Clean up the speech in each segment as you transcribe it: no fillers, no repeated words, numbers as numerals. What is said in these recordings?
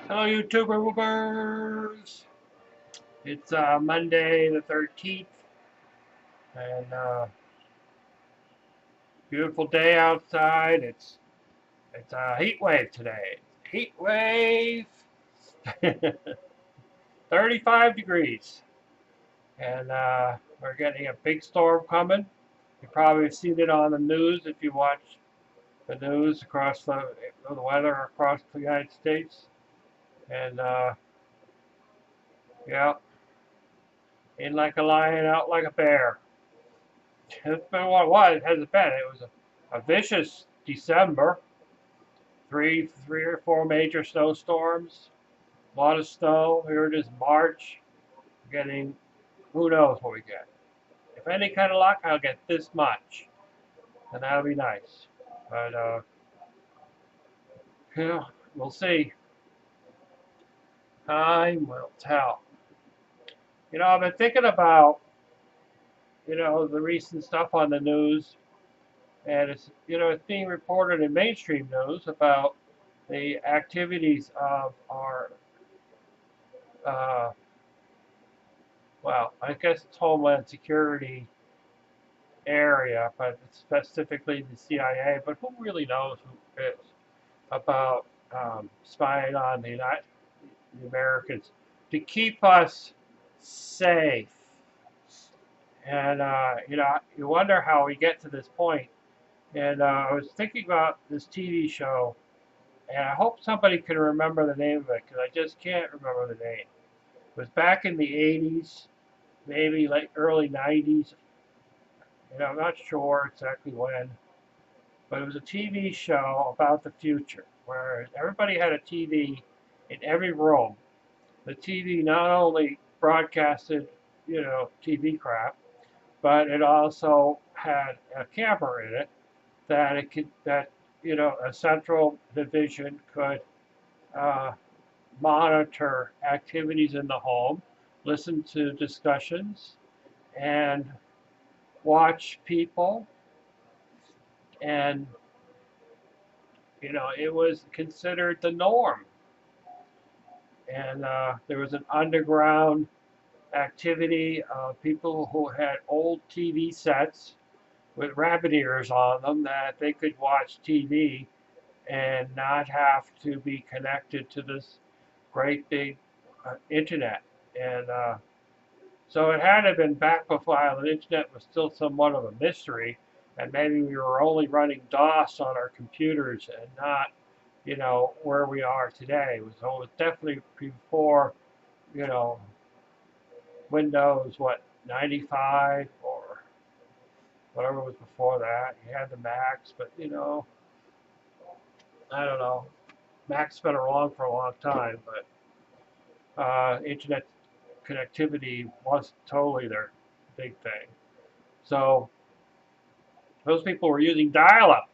Hello, YouTuber Woobers. It's Monday the 13th, and beautiful day outside. It's a heat wave today. Heat wave, 35 degrees, and we're getting a big storm coming. You probably have seen it on the news if you watch the news across the weather across the United States. And yeah, in like a lion, out like a bear. It's been what it was. It hasn't been. It was a vicious December. Three or four major snowstorms. A lot of snow. Here it is March. Getting who knows what we get. If any kind of luck, I'll get this much, and that'll be nice. But yeah, we'll see. Time will tell. I've been thinking about the recent stuff on the news, and it's being reported in mainstream news about the activities of our uh, well, I guess it's Homeland Security area, but it's specifically the CIA. But who really knows who is about spying on the Americans to keep us safe? And you wonder how we get to this point. And I was thinking about this TV show, and I hope somebody can remember the name of it because I just can't remember the name. It was back in the 80s, maybe like early 90s. I'm not sure exactly when, but it was a TV show about the future where everybody had a TV in every room. The TV not only broadcasted, TV crap, but it also had a camera in it that a central division could uh, monitor activities in the home, listen to discussions, and watch people. And it was considered the norm. And there was an underground activity of people who had old TV sets with rabbit ears on them that they could watch TV and not have to be connected to this great big internet. And so it had to have been back before the internet was still somewhat of a mystery, and maybe we were only running DOS on our computers and not, where we are today. So it was definitely before, you know, Windows, 95 or whatever was before that. You had the Macs, but, I don't know. Mac's been around for a long time, but internet connectivity wasn't totally their big thing. So those people were using dial-up.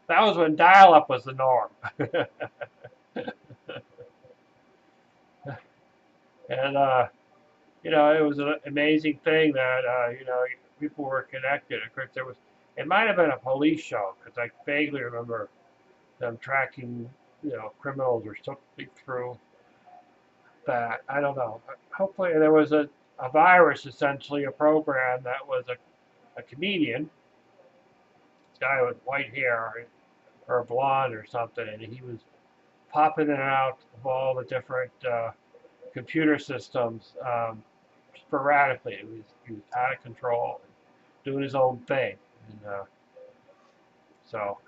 That was when dial-up was the norm. And it was an amazing thing that people were connected. Of course, it might have been a police show because I vaguely remember them tracking criminals or something through that. I don't know. Hopefully, there was a virus, essentially a program that was a comedian, this guy with white hair or blonde or something, and he was popping in and out of all the different computer systems sporadically. He was out of control, doing his own thing. And so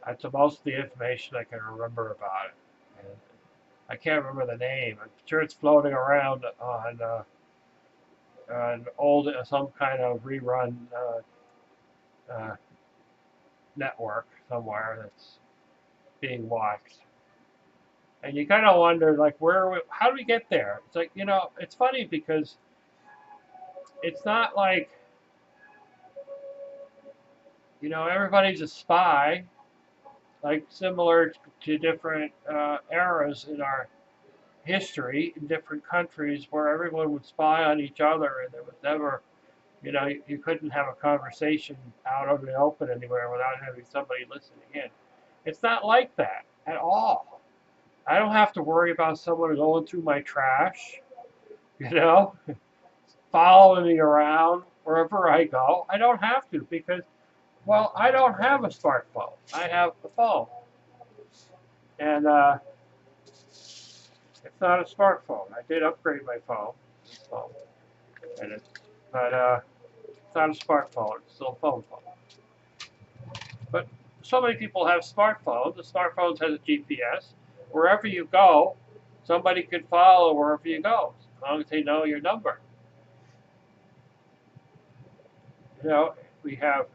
that's most of the information I can remember about it. And I can't remember the name. I'm sure it's floating around on an old some kind of rerun uh, network somewhere that's being watched. And you kind of wonder, like, how do we get there? It's like, it's funny because it's not like, everybody's a spy, like similar to different eras in our history in different countries where everyone would spy on each other and there was never, you couldn't have a conversation out in the open anywhere without having somebody listening in. It's not like that at all. I don't have to worry about someone going through my trash, you know, following me around wherever I go. I don't have to because, well, I don't have a smartphone. I have a phone. And it's not a smartphone. I did upgrade my phone. So, and it's, but it's not a smartphone. It's still a phone. But so many people have smartphones. The smartphones has a GPS. Wherever you go, somebody can follow wherever you go, as long as they know your number. You know, we have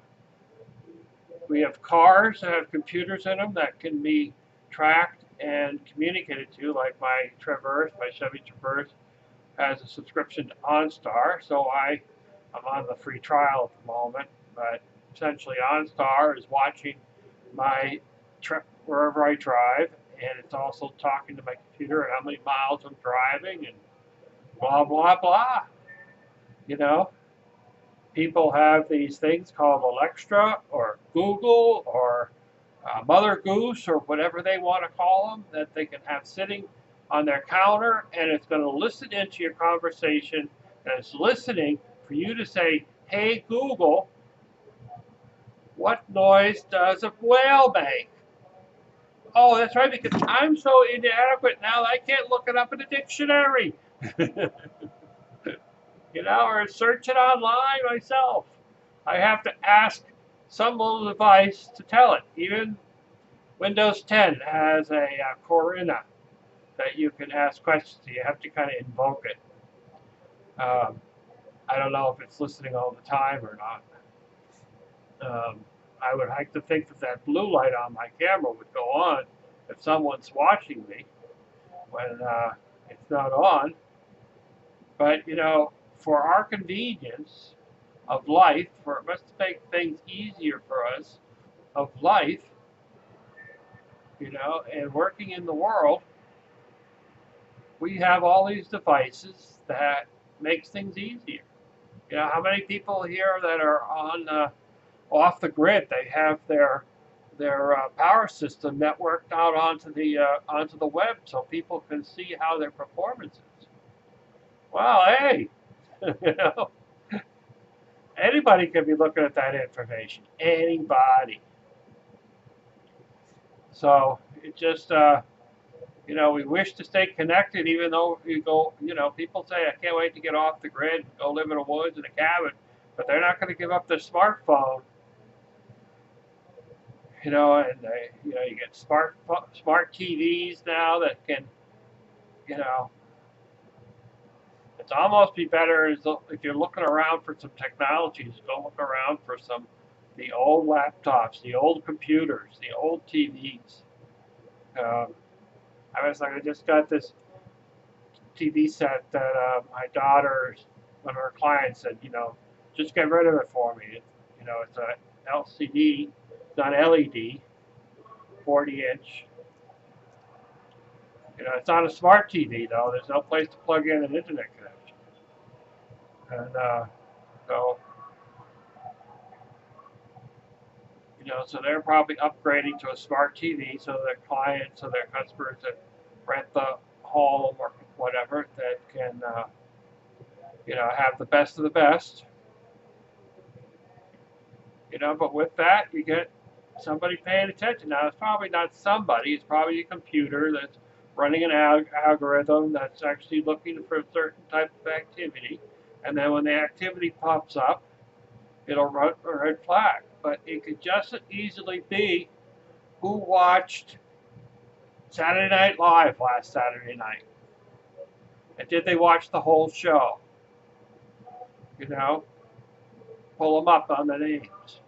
we have cars that have computers in them that can be tracked and communicated to, like my Traverse, my Chevy Traverse has a subscription to OnStar, so I'm on the free trial at the moment, but essentially OnStar is watching my wherever I drive, and it's also talking to my computer and how many miles I'm driving and blah blah blah. You know, people have these things called Alexa or Google or Mother Goose or whatever they want to call them that they can have sitting on their counter, and it's going to listen into your conversation, and it's listening for you to say, "Hey Google, what noise does a whale make?" Oh, that's right, because I'm so inadequate now that I can't look it up in a dictionary. You know, or search it online myself. I have to ask some little device to tell it. Even Windows 10 has a Corina that you can ask questions to. You have to kind of invoke it. Um, I don't know if it's listening all the time or not. I would like to think that that blue light on my camera would go on if someone's watching me when it's not on. But, you know, for our convenience of life, for it must make things easier for us of life, you know, and working in the world, we have all these devices that makes things easier. You know, how many people here that are on off the grid? They have their power system networked out onto the web, so people can see how their performance is. Well, hey, you know, anybody can be looking at that information. Anybody. So it just you know, we wish to stay connected, even though you go, you know, people say, I can't wait to get off the grid and go live in the woods in a cabin, but they're not going to give up their smartphone, you know, and they, you know, you get smart TVs now that can, you know, it's almost be better if you're looking around for some technologies, go look around for the old laptops, the old computers, the old TVs. I was like, I just got this TV set that my daughter's, one of her clients said, you know, just get rid of it for me. You know, it's a LCD, not LED, 40-inch. You know, it's not a smart TV though. There's no place to plug in an internet connection. And so, you know, so they're probably upgrading to a smart TV so their clients, so their customers that rent the home or whatever that can, you know, have the best of the best. You know, but with that, you get somebody paying attention. Now, it's probably not somebody. It's probably a computer that's running an algorithm that's actually looking for a certain type of activity. And then when the activity pops up, it'll run a red flag. But it could just as easily be who watched Saturday Night Live last Saturday night. And did they watch the whole show? You know, pull them up on the names.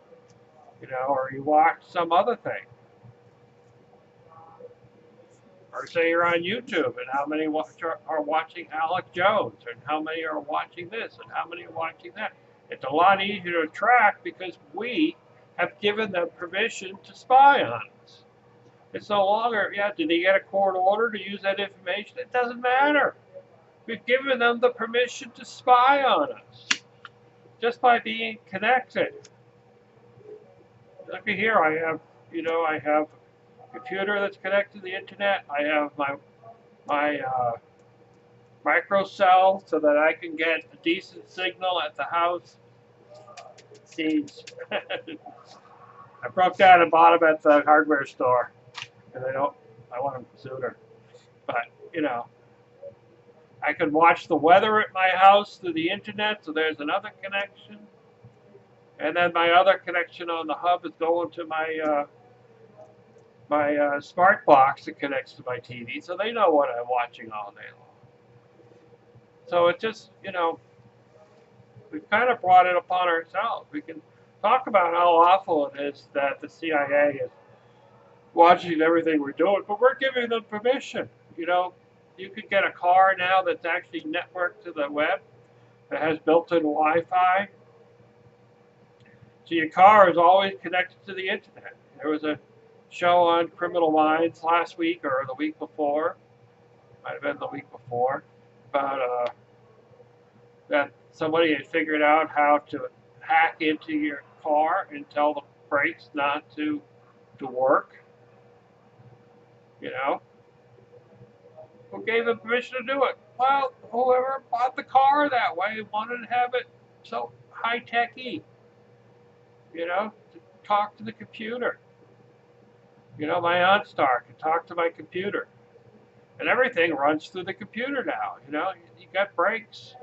You know, or you watch some other thing. Or say you're on YouTube and how many are watching Alex Jones and how many are watching this and how many are watching that. It's a lot easier to track because we have given them permission to spy on us. It's no longer, yeah, did they get a court order to use that information? It doesn't matter. We've given them the permission to spy on us just by being connected. Look at here, I have, you know, computer that's connected to the internet. I have my microcell so that I can get a decent signal at the house. Seeds. I broke down and bought them at the hardware store, and I want them sooner. But I can watch the weather at my house through the internet, so there's another connection. And then my other connection on the hub is going to my smart box that connects to my TV, so they know what I'm watching all day long. So it just, we've kind of brought it upon ourselves. We can talk about how awful it is that the CIA is watching everything we're doing, but we're giving them permission. You could get a car now that's actually networked to the web, that has built-in Wi-Fi. So your car is always connected to the internet. There was a show on Criminal Minds last week or the week before, might have been the week before, about that somebody had figured out how to hack into your car and tell the brakes not to work. Who gave them permission to do it? Well, whoever bought the car that way wanted to have it so high-tech-y, to talk to the computer. My OnStar can talk to my computer. And everything runs through the computer now, you got brakes.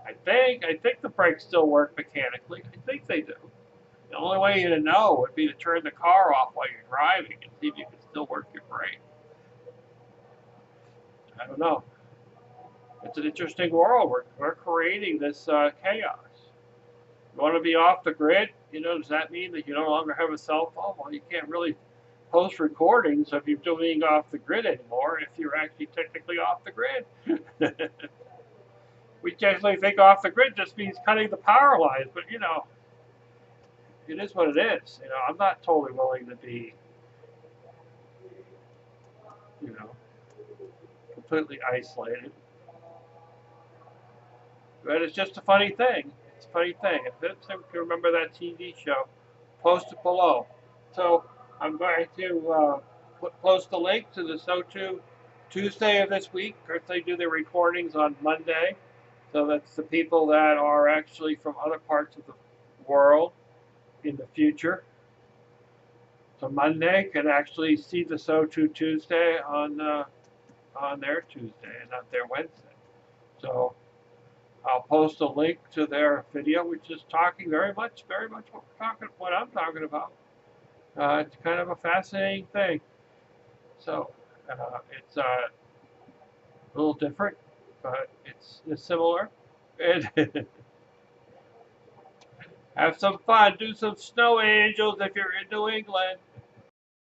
I think the brakes still work mechanically. I think they do. The only way to know would be to turn the car off while you're driving and see if you can still work your brake. I don't know. It's an interesting world. We're creating this chaos. You want to be off the grid? Does that mean that you no longer have a cell phone? Well, you can't really post recordings of you being off the grid anymore if you're actually technically off the grid. We generally think off the grid just means cutting the power lines, but it is what it is. I'm not totally willing to be, completely isolated. But it's just a funny thing. It's a funny thing. If anyone can remember that TV show, post it below. So I'm going to post a link to the SOTU Tuesday of this week. Of course, they do their recordings on Monday. So that's the people that are actually from other parts of the world in the future. So Monday can actually see the SOTU Tuesday on their Tuesday and not their Wednesday. So I'll post a link to their video, which is talking very much what I'm talking about. It's kind of a fascinating thing. So it's a little different, but it's similar. And have some fun. Do some snow angels if you're in New England.